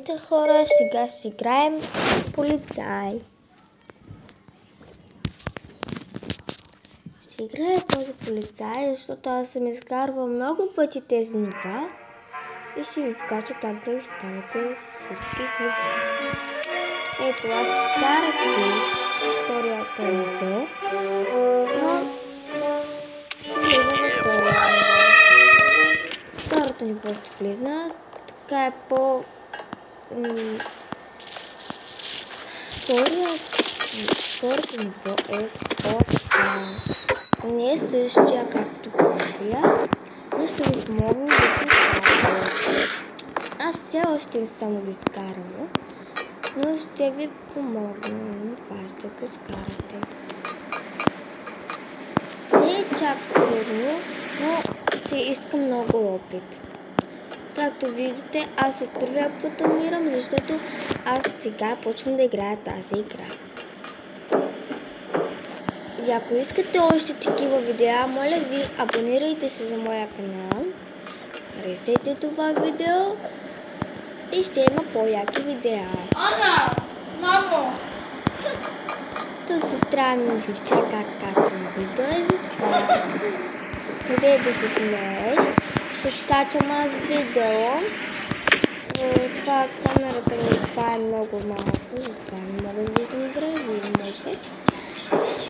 Здравейте хора, сега ще играем полицай. Ще играя този полицай, защото аз съм изкарвал много пъти тези нива и ще ви покажа как да изкарате всички нива. Ето, аз изкарах си вторията ниво, но ще влиза на втория ниво. Второто ниво ще влизна, така е по... Второто ниво е не е същия както първия, но ще ви помогна да го изкарате. Аз все още не съм го изкарала, но ще ви помогна на вас да го изкарате. Не е чак трудно, но се иска много опит. Както виждате, аз от първия път умирам, защото аз сега почвам да играя тази игра. И ако искате още такива видеа, моля ви, абонирайте се за моя канал, харесайте това видео и ще има по-яки видеа. Ана! Мамо! Тук сестра ми вича как качвам видео и затова. Къде да се смееш? Ще качам аз видео. Това камерата ми това е много малко, затова не мога да виждам добре, вие можете.